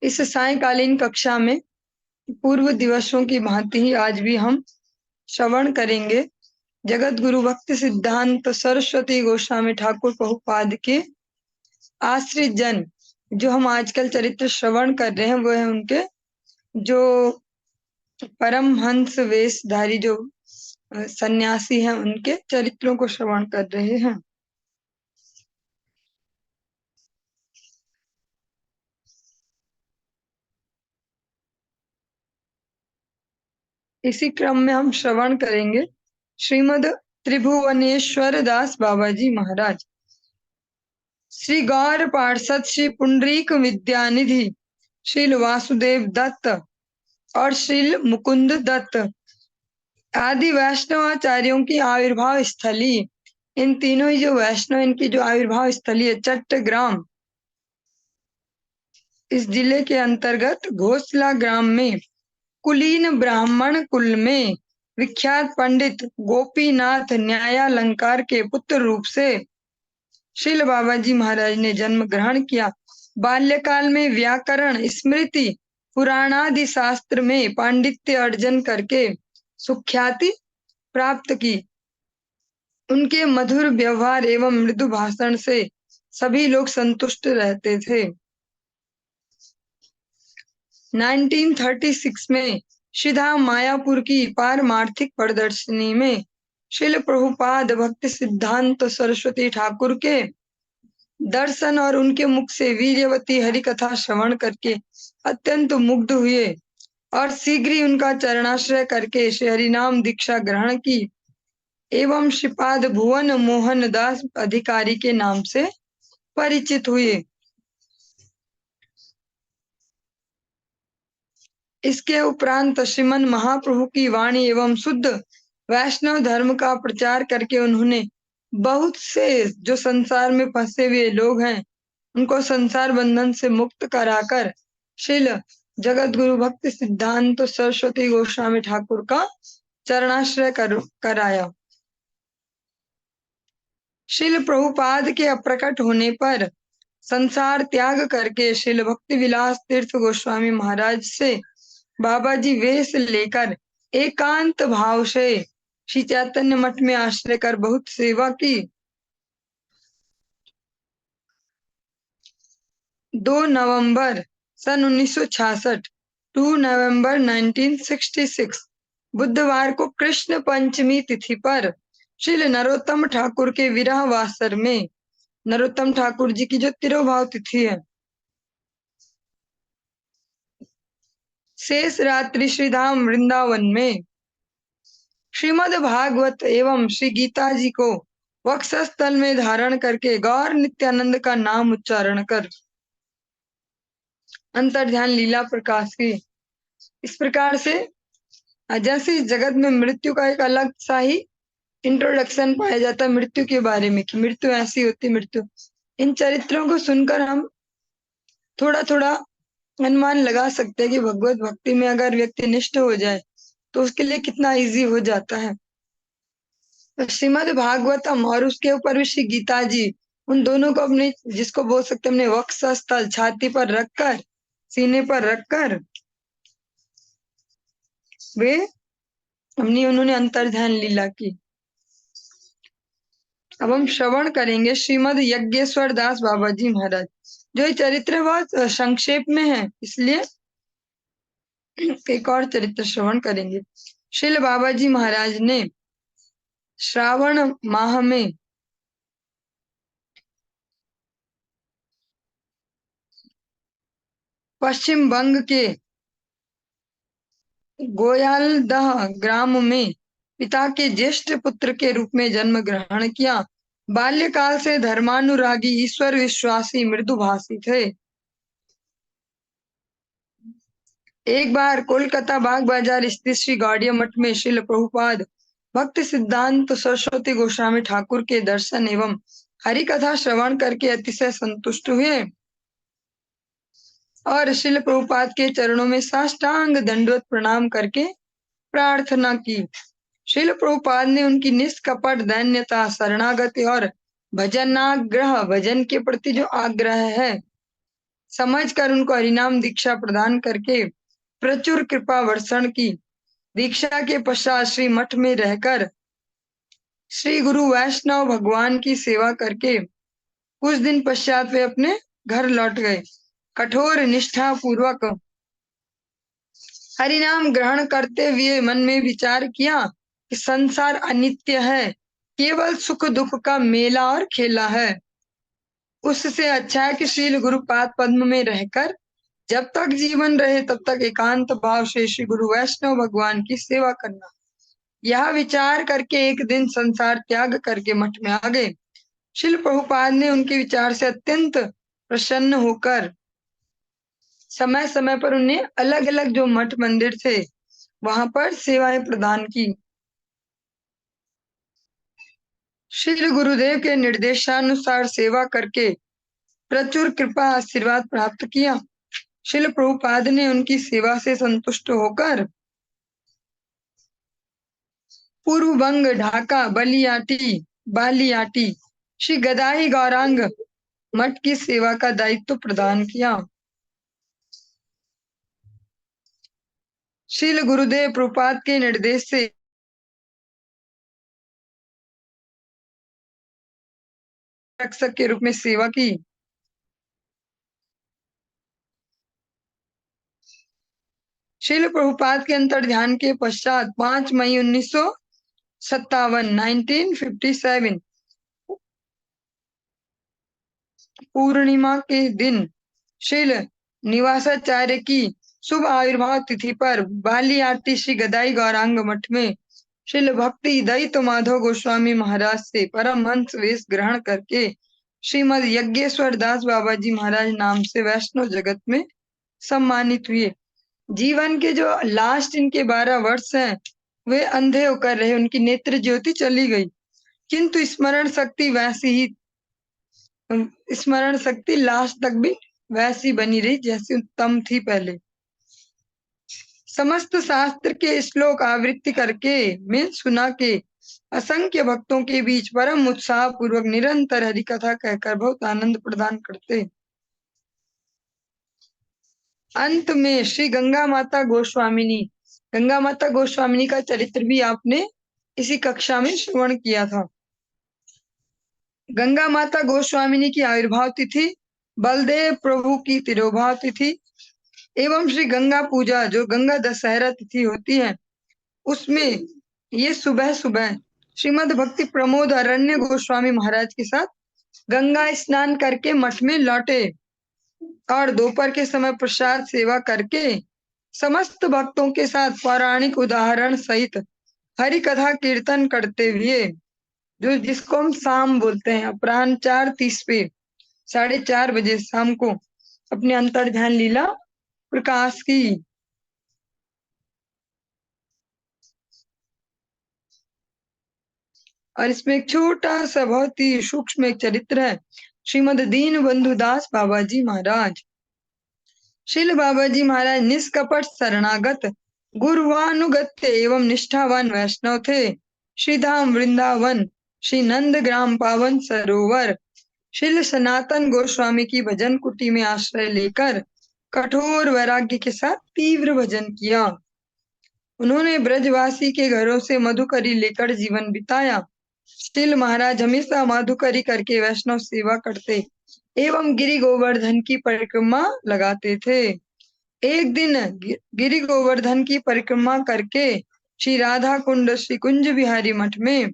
इस सायंकालीन कक्षा में पूर्व दिवसों की भांति ही आज भी हम श्रवण करेंगे जगत गुरु भक्ति सिद्धांत सरस्वती गोस्वामी ठाकुर प्रभुपाद के आश्रित जन जो हम आजकल चरित्र श्रवण कर रहे हैं वो है उनके जो परमहंस वेशधारी जो सन्यासी हैं उनके चरित्रों को श्रवण कर रहे हैं। इसी क्रम में हम श्रवण करेंगे श्रीमद त्रिभुवनेश्वर दास बाबा जी महाराज, श्री गौर पार्षद श्री पुंडरीक विद्यानिधि, श्रील वासुदेव दत्त और श्रील मुकुंद दत्त आदि वैष्णवाचार्यों की आविर्भाव स्थली। इन तीनों ही जो वैष्णव इनकी जो आविर्भाव स्थली है चट्टग्राम, इस जिले के अंतर्गत घोसला ग्राम में कुलीन ब्राह्मण कुल में विख्यात पंडित गोपीनाथ न्यायालंकार के पुत्र रूप से श्रील बाबा जी महाराज ने जन्म ग्रहण किया। बाल्यकाल में व्याकरण, स्मृति, पुराणादि शास्त्र में पांडित्य अर्जन करके सुख्याति प्राप्त की। उनके मधुर व्यवहार एवं मृदु भाषण से सभी लोग संतुष्ट रहते थे। 1936 में सीधा मायापुर की पारमार्थिक प्रदर्शनी में श्रील प्रभुपाद भक्ति सिद्धांत सरस्वती ठाकुर के दर्शन और उनके मुख से वीर्यवती हरि कथा श्रवण करके अत्यंत मुग्ध हुए और शीघ्र ही उनका चरणाश्रय करके श्री हरिनाम दीक्षा ग्रहण की एवं श्रीपाद भुवन मोहन दास अधिकारी के नाम से परिचित हुए। इसके उपरांत श्रीमन महाप्रभु की वाणी एवं शुद्ध वैष्णव धर्म का प्रचार करके उन्होंने बहुत से जो संसार में फंसे हुए लोग हैं उनको संसार बंधन से मुक्त कराकर श्रील जगत गुरु भक्ति सिद्धांत सरस्वती गोस्वामी ठाकुर का चरणाश्रय कराया। श्रील प्रभुपाद के अप्रकट होने पर संसार त्याग करके श्रील भक्ति विलास तीर्थ गोस्वामी महाराज से बाबा जी वेश लेकर एकांत भाव से श्री चैतन्य मठ में आश्रय कर बहुत सेवा की। 2 नवंबर सन 1966 2 नवंबर 1966 बुधवार को कृष्ण पंचमी तिथि पर श्री नरोत्तम ठाकुर के विरह वासर में, नरोत्तम ठाकुर जी की जो तिरोभाव तिथि है, शेष रात्रि श्रीधाम वृंदावन में श्रीमद् भागवत एवं श्री गीता जी को वक्षस्थल में धारण करके गौर नित्यानंद का नाम उच्चारण कर अंतर्ध्यान लीला प्रकाश की। इस प्रकार से जैसे इस जगत में मृत्यु का एक अलग सा ही इंट्रोडक्शन पाया जाता है मृत्यु के बारे में कि मृत्यु ऐसी होती, मृत्यु, इन चरित्रों को सुनकर हम थोड़ा थोड़ा अनुमान लगा सकते हैं कि भगवत भक्ति में अगर व्यक्ति निष्ठ हो जाए तो उसके लिए कितना इजी हो जाता है। तो श्रीमद् भागवतम और उसके ऊपर भी श्री गीता जी, उन दोनों को अपने, जिसको बोल सकते हैं, अपने वक्षस्थल छाती पर रखकर, सीने पर रखकर वे उन्होंने अंतर्ध्यान लीला की। अब हम श्रवण करेंगे श्रीमद् यज्ञेश्वर दास बाबा जी महाराज। जो ये चरित्र बहुत संक्षेप में है इसलिए एक और चरित्र श्रवण करेंगे। श्रील बाबा जी महाराज ने श्रावण माह में पश्चिम बंग के गोयालदह ग्राम में पिता के ज्येष्ठ पुत्र के रूप में जन्म ग्रहण किया। बाल्यकाल से धर्मानुरागी, ईश्वर विश्वासी, मृदुभाषी थे। एक बार कोलकाता बाग बाजार स्थित श्री गौड़िया मठ में श्रील प्रभुपाद भक्ति सिद्धांत सरस्वती गोस्वामी ठाकुर के दर्शन एवं हरि कथा श्रवण करके अतिशय संतुष्ट हुए और श्रील प्रभुपाद के चरणों में साष्टांग दंडवत प्रणाम करके प्रार्थना की। श्रील प्रभुपाद ने उनकी निष्कपट दैन्यता, शरणागति और भजनाग्रह, भजन के प्रति जो आग्रह है, समझकर उनको हरिनाम दीक्षा प्रदान करके प्रचुर कृपा वर्षण की। दीक्षा के पश्चात श्री मठ में रहकर श्री गुरु वैष्णव भगवान की सेवा करके कुछ दिन पश्चात वे अपने घर लौट गए। कठोर निष्ठा पूर्वक हरिनाम ग्रहण करते हुए मन में विचार किया कि संसार अनित्य है, केवल सुख दुख का मेला और खेला है। उससे अच्छा है कि श्रील गुरुपाद पद्म में रहकर जब तक जीवन रहे तब तक एकांत भाव से श्री गुरु वैष्णव भगवान की सेवा करना। यह विचार करके एक दिन संसार त्याग करके मठ में आ गए। श्रील प्रभुपाद ने उनके विचार से अत्यंत प्रसन्न होकर समय समय पर उन्हें अलग अलग जो मठ मंदिर थे वहां पर सेवाएं प्रदान की। श्री गुरुदेव के निर्देशानुसार सेवा करके प्रचुर कृपा आशीर्वाद प्राप्त किया। श्रील प्रभुपाद ने उनकी सेवा से संतुष्ट होकर पूर्व बंग, ढाका, बालियाटी श्री गदाई गौरांग मठ की सेवा का दायित्व प्रदान किया। श्रील गुरुदेव प्रभुपाद के निर्देश से रक्षक के रूप में सेवा की। श्रील प्रभुपाद के अंतर ध्यान के पश्चात 5 मई 1957 पूर्णिमा के दिन श्रील निवासाचार्य की शुभ आविर्भाव तिथि पर बालियाटी श्री गदाई गौरांग मठ में श्रील भक्ति दयित माधव गोस्वामी महाराज से परमहंस वेश ग्रहण करके श्रीमद यज्ञेश्वर दास बाबा जी महाराज नाम से वैष्णव जगत में सम्मानित हुए। जीवन के जो लास्ट इनके 12 वर्ष हैं वे अंधे होकर रहे, उनकी नेत्र ज्योति चली गई, किंतु स्मरण शक्ति लास्ट तक भी वैसी बनी रही जैसी उत्तम थी पहले। समस्त शास्त्र के श्लोक आवृत्ति करके मिल सुना के असंख्य भक्तों के बीच परम उत्साह पूर्वक निरंतर हरि कथा कहकर बहुत आनंद प्रदान करते। अंत में श्री गंगा माता गोस्वामिनी का चरित्र भी आपने इसी कक्षा में श्रवण किया था। गंगा माता गोस्वामिनी की आविर्भाव तिथि, बलदेव प्रभु की तिरोभाव तिथि एवं श्री गंगा पूजा जो गंगा दशहरा तिथि होती है उसमें ये सुबह सुबह श्रीमद भक्ति प्रमोद अरण्य गोस्वामी महाराज के साथ गंगा स्नान करके मठ में लौटे और दोपहर के समय प्रसाद सेवा करके समस्त भक्तों के साथ पौराणिक उदाहरण सहित हरि कथा कीर्तन करते हुए जो जिसको हम शाम बोलते हैं, अपराह्न 4:30 पे 4:30 बजे शाम को अपने अंतर ध्यान लीला प्रकाश की। और इसमें एक छोटा सा बहुत ही सूक्ष्म एक चरित्र है, श्रीमद दीन बंधु दास बाबा जी महाराज। श्रील बाबा जी महाराज निष्कपट शरणागत गुरुवानुगत्य एवं निष्ठावान वैष्णव थे। श्रीधाम वृंदावन, श्री नंद ग्राम पावन सरोवर, श्रील सनातन गोस्वामी की भजन कुटी में आश्रय लेकर कठोर वैराग्य के साथ तीव्र भजन किया। उन्होंने ब्रजवासी के घरों से मधुकरी लेकर जीवन बिताया। श्रील महाराज हमेशा मधुकरी करके वैष्णव सेवा करते एवं गिरि गोवर्धन की परिक्रमा लगाते थे। एक दिन गिरि गोवर्धन की परिक्रमा करके श्री राधा कुंड श्री कुंज बिहारी मठ में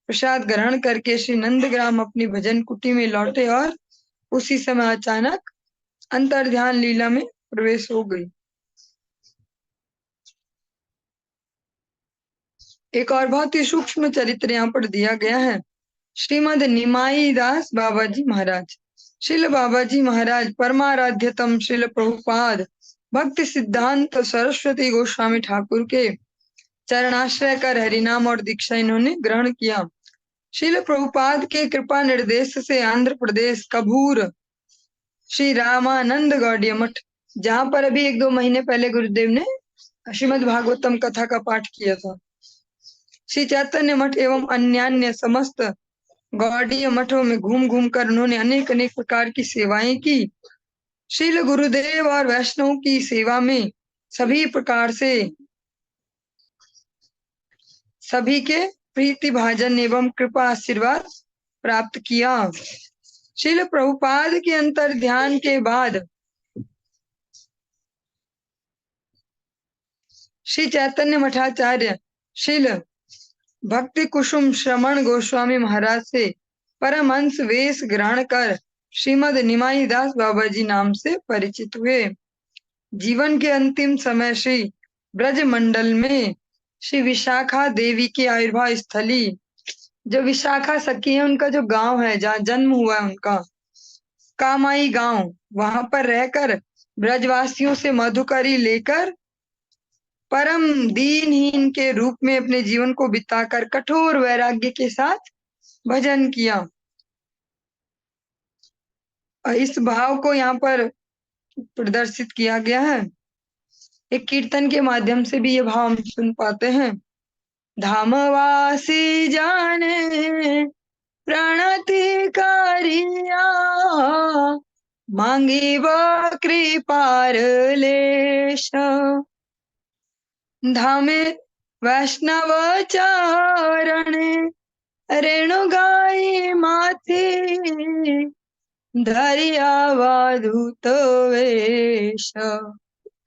प्रसाद ग्रहण करके श्री नंदग्राम अपनी भजन कुटी में लौटे और उसी समय अचानक अंतर ध्यान लीला में प्रवेश हो गई। एक और बहुत ही सूक्ष्म चरित्र यहाँ पर दिया गया है, श्रीमद निमाई दास बाबा जी महाराज। श्रील बाबा जी महाराज परमाराध्यतम श्रील प्रभुपाद भक्ति सिद्धांत सरस्वती गोस्वामी ठाकुर के चरणाश्रय कर हरिनाम और दीक्षा इन्होंने ग्रहण किया। श्रील प्रभुपाद के कृपा निर्देश से आंध्र प्रदेश कभूर श्री रामानंद गौड़ीय मठ, जहाँ पर अभी 1-2 महीने पहले गुरुदेव ने श्रीमद भागवतम कथा का पाठ किया था, श्री चैतन्य मठ एवं अन्य समस्त गौड़ीय मठों में घूम घूम कर उन्होंने अनेक प्रकार की सेवाएं की शील गुरुदेव और वैष्णव की सेवा में सभी प्रकार से सभी के प्रीति भाजन एवं कृपा आशीर्वाद प्राप्त किया। शील प्रभुपाद के अंतर ध्यान के बाद श्री चैतन्य मठाचार्य शील भक्ति कुसुम श्रवण गोस्वामी महाराज से परमहंस वेश ग्रहण कर श्रीमद निमाई दास बाबा जी नाम से परिचित हुए। जीवन के अंतिम समय श्री ब्रज मंडल में श्री विशाखा देवी की आविर्भाव स्थली, जो विशाखा सखी है उनका जो गांव है जहाँ जन्म हुआ है उनका कामाई गांव, वहां पर रहकर ब्रजवासियों से मधुकरी लेकर परम दीनहीन के रूप में अपने जीवन को बिताकर कठोर वैराग्य के साथ भजन किया। और इस भाव को यहाँ पर प्रदर्शित किया गया है। एक कीर्तन के माध्यम से भी ये भाव हम सुन पाते हैं। धामवासी जाने प्रणति करिया, मांगी व कृपार लेश। धामे वैष्णव चरण रेणु गाई माथी, धरिया वाधुत वेश।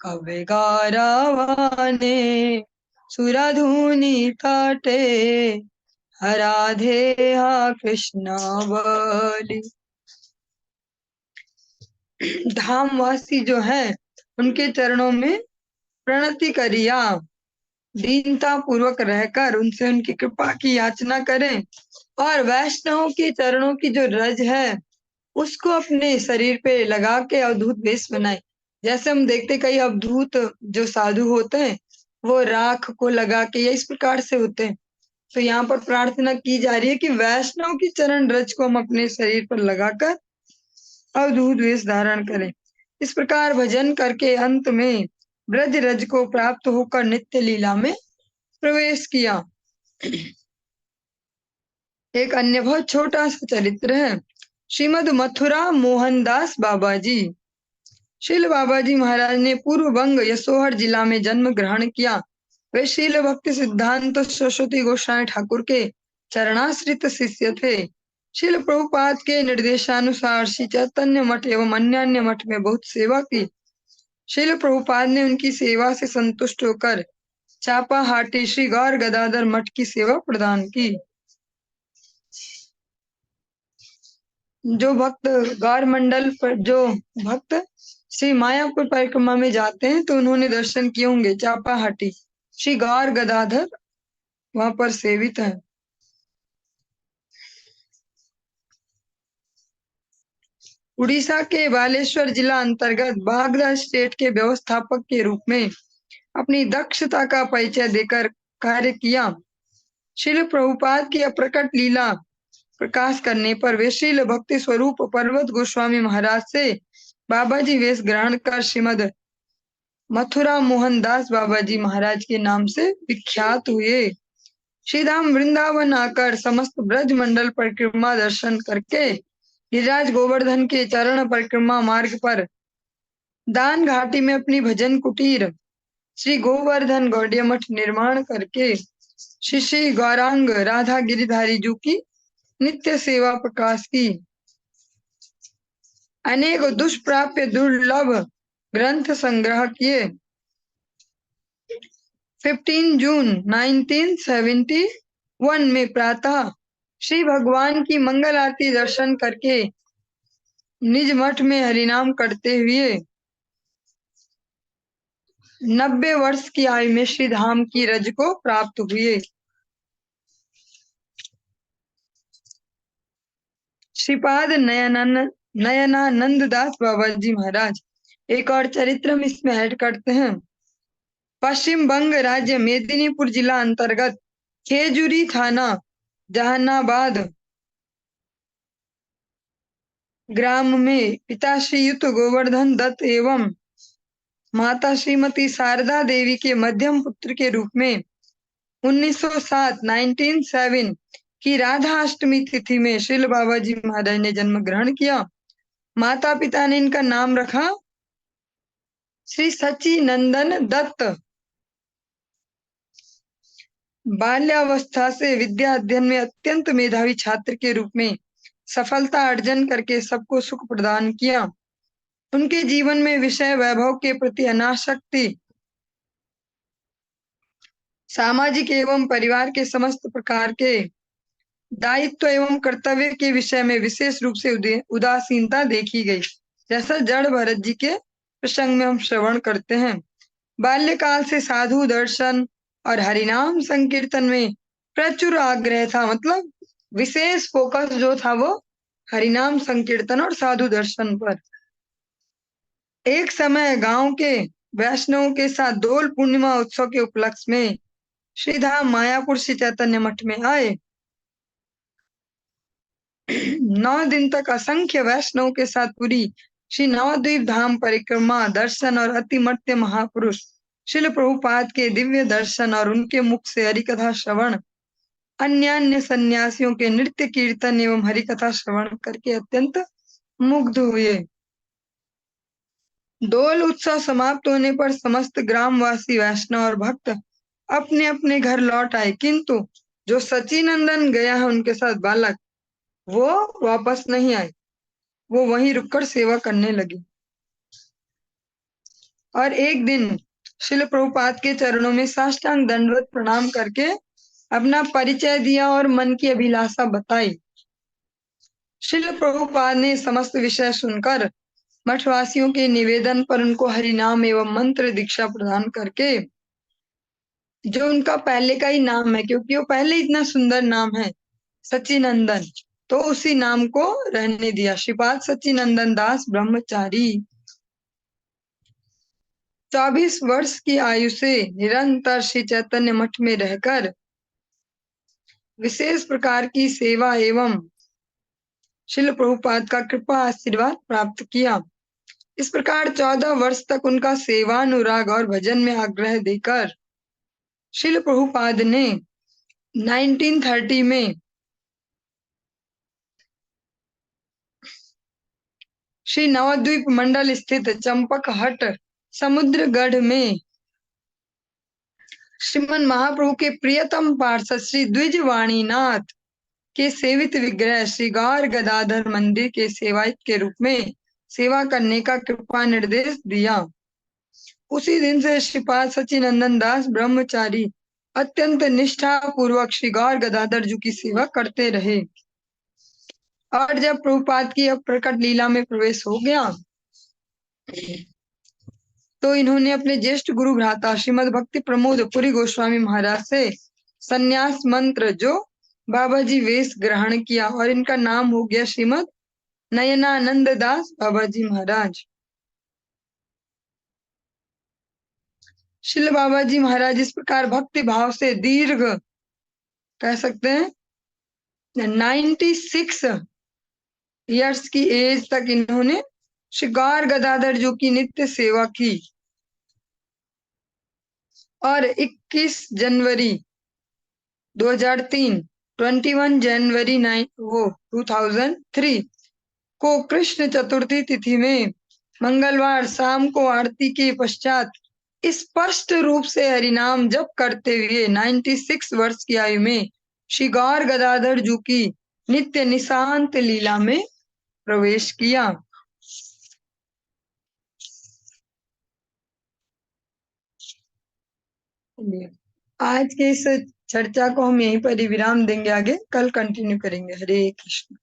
कवे गारावाने सुराधुनी तटे, राधे हा कृष्ण बलि। धामवासी जो है उनके चरणों में प्रणति करिया, दीनता पूर्वक रहकर उनसे उनकी कृपा की याचना करें और वैष्णव के चरणों की जो रज है उसको अपने शरीर पे लगा के अवधूत वेश बनाए। जैसे हम देखते कई अवधूत जो साधु होते हैं वो राख को लगा के या इस प्रकार से होते हैं। तो यहाँ पर प्रार्थना की जा रही है कि वैष्णव की चरण रज को हम अपने शरीर पर लगाकर अवधूत वेश धारण करें। इस प्रकार भजन करके अंत में ब्रज रज को प्राप्त होकर नित्य लीला में प्रवेश किया। एक अन्य बहुत छोटा सा चरित्र है। श्रीमद मथुरा मोहनदास बाबा जी। शील बाबा जी महाराज ने पूर्व बंग यशोहर जिला में जन्म ग्रहण किया। वे शील भक्ति सिद्धांत सरस्वती गोस्वामी ठाकुर के चरणाश्रित शिष्य थे। शील प्रभुपाद के निर्देशानुसार श्री चैतन्य मठ एवं अन्य मठ में बहुत सेवा की। शील प्रभुपाद ने उनकी सेवा से संतुष्ट होकर चापाहाटी श्री गौर गदाधर मठ की सेवा प्रदान की। जो भक्त गौर मंडल पर जो भक्त श्री मायापुर परिक्रमा में जाते हैं तो उन्होंने दर्शन किए होंगे। चापाहाटी श्री गौर गदाधर वहां पर सेवित है। उड़ीसा के बालेश्वर जिला अंतर्गत बागदा स्टेट के व्यवस्थापक के रूप में अपनी दक्षता का परिचय देकर कार्य किया। शील प्रभुपाद की अप्रकट लीला प्रकाश करने पर वे शील भक्ति स्वरूप पर्वत गोस्वामी महाराज से बाबा जी वेश ग्रहण कर श्रीमद मथुरा मोहनदास बाबा जी महाराज के नाम से विख्यात हुए। श्रीधाम वृंदावन आकर समस्त ब्रज मंडल परिक्रमा दर्शन करके गिरिराज गोवर्धन के चरण परिक्रमा मार्ग पर दान घाटी में अपनी भजन कुटीर श्री गोवर्धन गौड़ीय मठ निर्माण करके श्री श्री गौरांग राधा गिरिधारी जी की नित्य सेवा प्रकाश की। अनेक दुष्प्राप्य दुर्लभ ग्रंथ संग्रह किए। 15 जून 1971 में प्रातः श्री भगवान की मंगल आरती दर्शन करके निज मठ में हरिनाम करते हुए 90 वर्ष की आयु में श्री धाम की रज को प्राप्त हुए। श्रीपाद नयनानंद दास बाबा जी महाराज। एक और चरित्र हम इसमें ऐड करते हैं। पश्चिम बंग राज्य मेदिनीपुर जिला अंतर्गत खेजूरी थाना जहानाबाद ग्राम में पिता श्रीयुत गोवर्धन दत्त एवं माता श्रीमती शारदा देवी के मध्यम पुत्र के रूप में 1907 की राधा अष्टमी तिथि में श्रील बाबा जी महाराज ने जन्म ग्रहण किया। माता पिता ने इनका नाम रखा श्री सच्चिनंदन दत्त। बाल्यावस्था से विद्या अध्ययन में अत्यंत मेधावी छात्र के रूप में सफलता अर्जन करके सबको सुख प्रदान किया। उनके जीवन में विषय वैभव के प्रति अनासक्ति, सामाजिक एवं परिवार के समस्त प्रकार के दायित्व एवं कर्तव्य के विषय में विशेष रूप से उदासीनता देखी गई, जैसा जड़ भरत जी के प्रसंग में हम श्रवण करते हैं। बाल्यकाल से साधु दर्शन और हरिनाम संकीर्तन में प्रचुर आग्रह था, मतलब विशेष फोकस जो था वो हरिनाम संकीर्तन और साधु दर्शन पर। एक समय गांव के वैष्णवों के साथ दोल पूर्णिमा उत्सव के उपलक्ष्य में श्रीधाम मायापुर श्री चैतन्य मठ में आए। 9 दिन तक असंख्य वैष्णवों के साथ पूरी श्री नवद्वीप धाम परिक्रमा, दर्शन और अतिमर्त्य महापुरुष शिल प्रभुपाद के दिव्य दर्शन और उनके मुख से हरिकथा श्रवण, अन्य सन्यासियों के नृत्य कीर्तन एवं हरिकथा श्रवण करके अत्यंत मुग्ध हुए। दोल उत्सव समाप्त होने पर समस्त ग्रामवासी वैष्णव और भक्त अपने अपने घर लौट आए, किंतु जो सच्चिनंदन गया है उनके साथ बालक, वो वापस नहीं आए। वो वहीं रुककर सेवा करने लगे और एक दिन शिल प्रभुपाद के चरणों में साष्टांग दंडवत प्रणाम करके अपना परिचय दिया और मन की अभिलाषा बताई। शिल प्रभुपाद ने समस्त विषय सुनकर मठवासियों के निवेदन पर उनको हरिनाम एवं मंत्र दीक्षा प्रदान करके, जो उनका पहले का ही नाम है, क्योंकि वो पहले इतना सुंदर नाम है सच्चिनंदन, तो उसी नाम को रहने दिया, श्रीपाद सच्चिनंदन दास ब्रह्मचारी। 24 वर्ष की आयु से निरंतर श्री चैतन्य मठ में रहकर विशेष प्रकार की सेवा एवं शिल प्रभुपाद का कृपा आशीर्वाद प्राप्त किया। इस प्रकार 14 वर्ष तक उनका सेवानुराग और भजन में आग्रह देकर शिल प्रभुपाद ने 1930 में श्री नवद्वीप मंडल स्थित चंपकहट समुद्रगढ़ में श्रीमन महाप्रभु के प्रियतम पार्षद श्री द्विजवाणीनाथ के सेवित विग्रह श्री गौर गदाधर मंदिर के सेवायत के रूप में सेवा करने का कृपा निर्देश दिया। उसी दिन से श्रीपाद सच्चिनंदन दास ब्रह्मचारी अत्यंत निष्ठा पूर्वक श्री गौर गदाधर जी की सेवा करते रहे और जब प्रभुपाद की प्रकट लीला में प्रवेश हो गया तो इन्होंने अपने ज्येष्ठ गुरु भ्राता श्रीमद भक्ति प्रमोद पुरी गोस्वामी महाराज से संन्यास मंत्र जो बाबा जी वेश ग्रहण किया और इनका नाम हो गया श्रीमद नयनानंद दास बाबा जी महाराज। शिल बाबा जी महाराज इस प्रकार भक्ति भाव से दीर्घ कह सकते हैं 96 ईयर्स की एज तक इन्होंने श्री गौर गदाधर जी की नित्य सेवा की और 21 जनवरी 2003 21 जनवरी 2003 को कृष्ण चतुर्थी तिथि में मंगलवार शाम को आरती के पश्चात स्पष्ट रूप से हरिनाम जप करते हुए 96 वर्ष की आयु में श्री गौर गदाधर जी की नित्य निशांत लीला में प्रवेश किया। आज के इस चर्चा को हम यहीं पर ही विराम देंगे, आगे कल कंटिन्यू करेंगे। हरे कृष्ण।